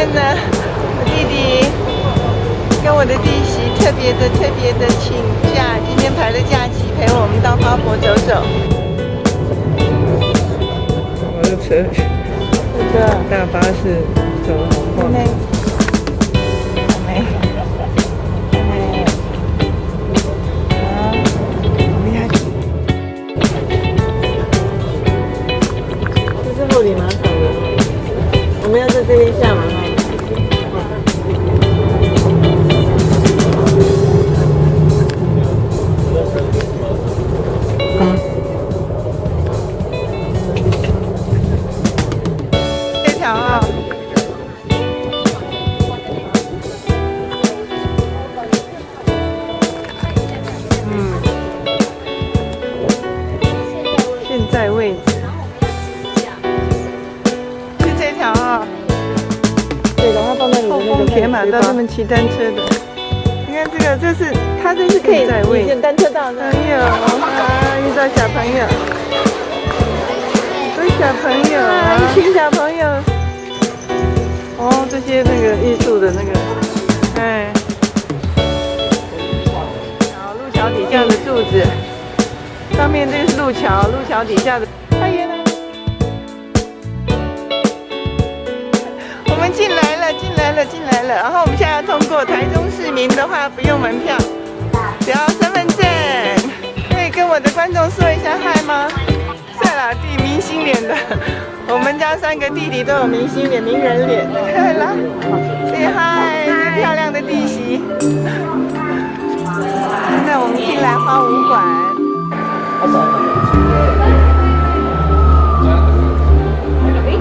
天呢，我弟弟跟我的弟媳特别的请假，今天排了假期陪我们到花博走走。我的车，这个大巴士走好晃。后里马场的，我们要在这边下嘛哈。这条啊，现在位置。对，然后放在你的那个铁马道，他们骑单车的。你看这个，它这是可以体现单车道的。朋友啊，遇到小朋友，很多小朋友啊，一群小朋友。哦，这些那个艺术的那个，哎，然后路桥底下的柱子，上面这个是路桥，路桥底下的。太远了。我们进来了，然后我们现在要通过台中市民的话不用门票，只要身份证。可以跟我的观众说一下嗨吗？帅老弟，明星脸的，我们家3个弟弟都有明星脸、名人脸。来 ，say hi， 这漂亮的弟媳。现在我们进来花舞馆。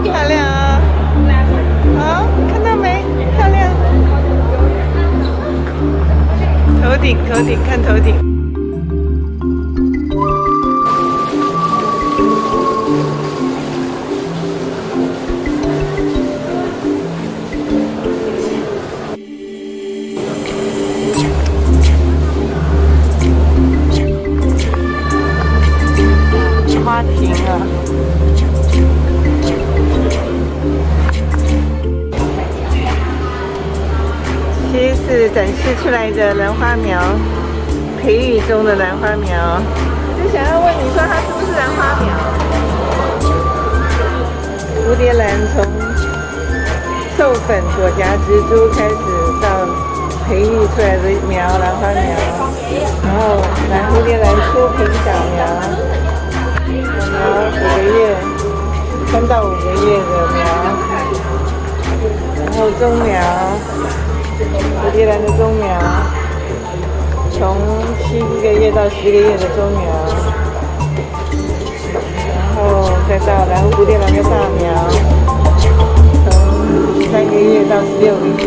漂亮啊！好，看到没？漂亮！头顶，看头顶。花亭啊！这是展示出来的兰花苗，培育中的兰花苗。就想要问你说它是不是兰花苗？蝴蝶兰从授粉果荚植株开始到培育出来的苗，兰花苗，然后蝴蝶兰初品小苗，5个月，3到5个月的苗，然后中苗。蝴蝶兰的中苗，从7个月到10个月的中苗，然后再到蝴蝶兰的大苗，从3个月到16个月。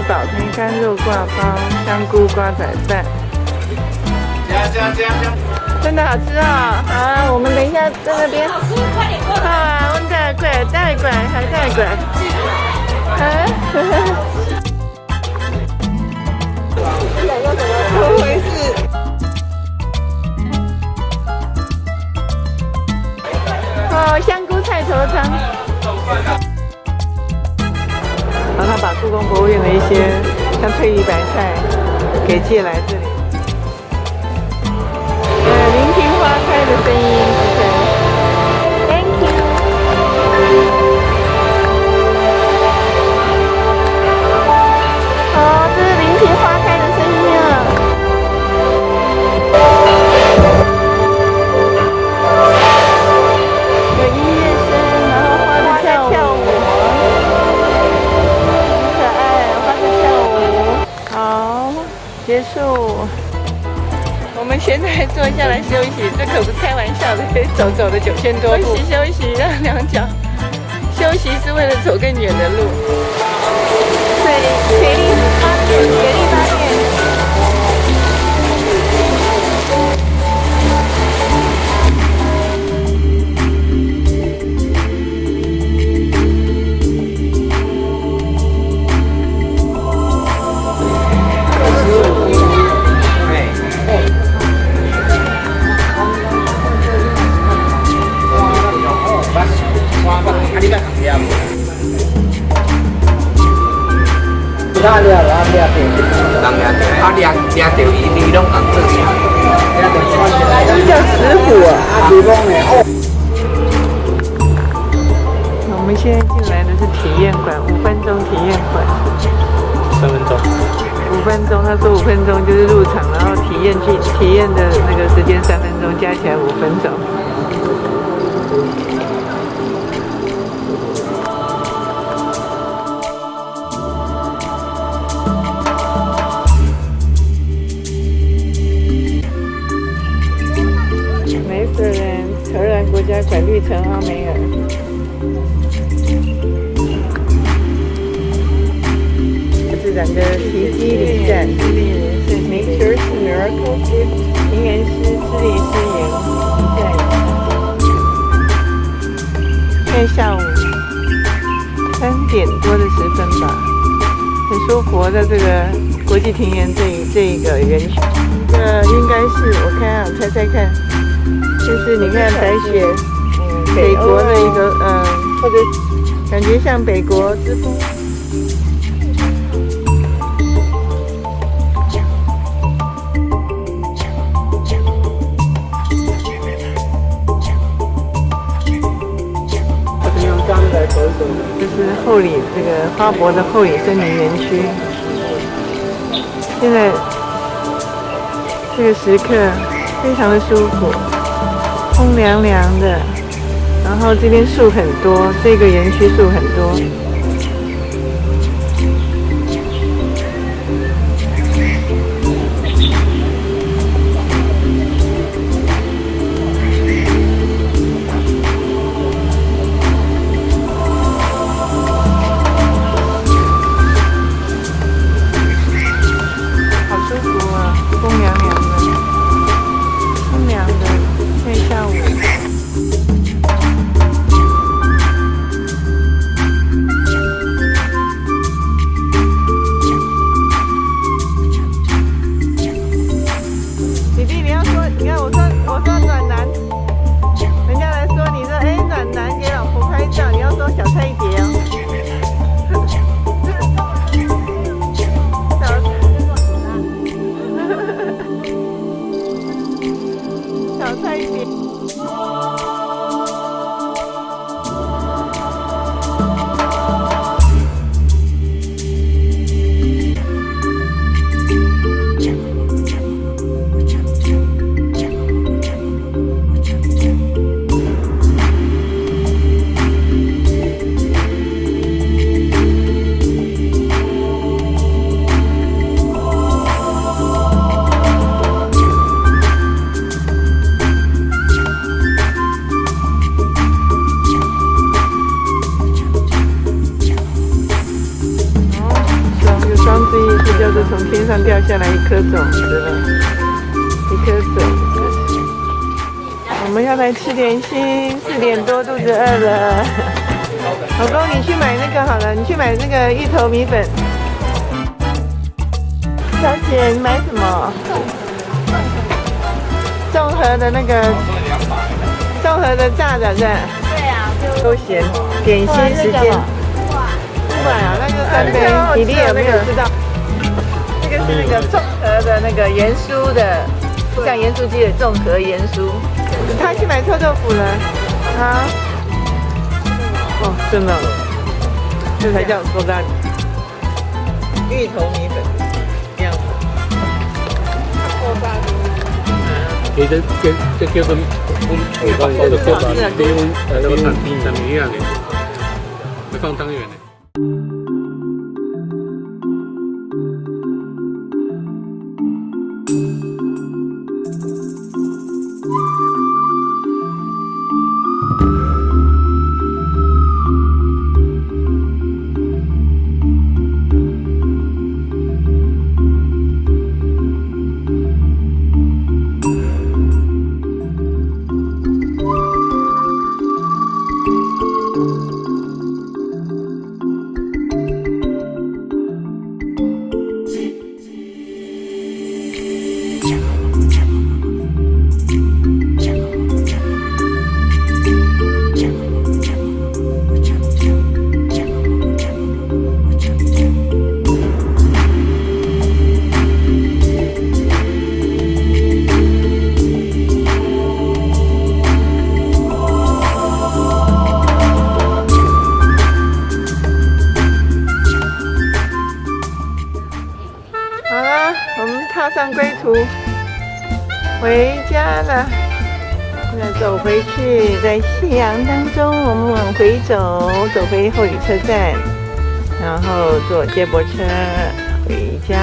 宝盆干肉挂包、香菇瓜仔饭，真的好吃哦！好，我们等一下在那边。啊，我们带过，带过，还带过。啊，怎么回事？哦，香菇菜头汤。然后他把故宫博物院的一些像翠玉白菜给借来这里。聆听花开的声音 ，OK，Thank you。哦，这是聆听花开的声音啊。有音乐声，然后花在跳舞，很可爱，花在跳舞。好，结束。我们现在坐下来休息，这可不是开玩笑的，可以走的9000多步。休息，让两脚休息是为了走更远的路。水力发电，水力发电。叫石虎啊！我们现在进来的是体验馆，5分钟体验馆。3分钟。5分钟，他说5分钟就是入场，然后体验的那个时间3分钟，加起来5分钟。荷兰国家馆绿城阿梅尔，自然的奇迹礼赞，Nature's Miracle Gift， 庭园师智利诗言礼赞。现在下午3点多的10分吧，很舒服，在这个国际庭园这一个园区，应该是我看啊，猜猜看。就是你看白雪，北国的一个或者感觉像北国之风。这是后里这个花博的后里森林园区。现在这个时刻非常的舒服。风凉凉的，然后这边树很多，这个园区树很多。好舒服啊，风凉凉的，风凉的。下午，弟弟，你要说，你看我说暖男，人家来说你说暖男给老婆拍照，你要说小菜一碟哦。小菜一碟。颗种子了，一颗种子。我们要来吃点心，4点多肚子饿了。老公，你去买那个好了，你去买那个芋头米粉。小姐，你买什么？综合的那个，综合的炸的是？对啊，休闲点心时间。500啊，那就3杯。比例有没有知道？这个是那个综合的那个盐酥的，像盐酥鸡的综合盐酥。他去买臭豆腐了啊！哦，真的，这才叫说大芋头米粉，这样子。其實即叫做我講嗰度叫法，比如餐廳上面一樣嘅，會放湯圓嘅。踏上归途，回家了。现在走回去，在夕阳当中，我们往回走，走回后里车站，然后坐接驳车回家。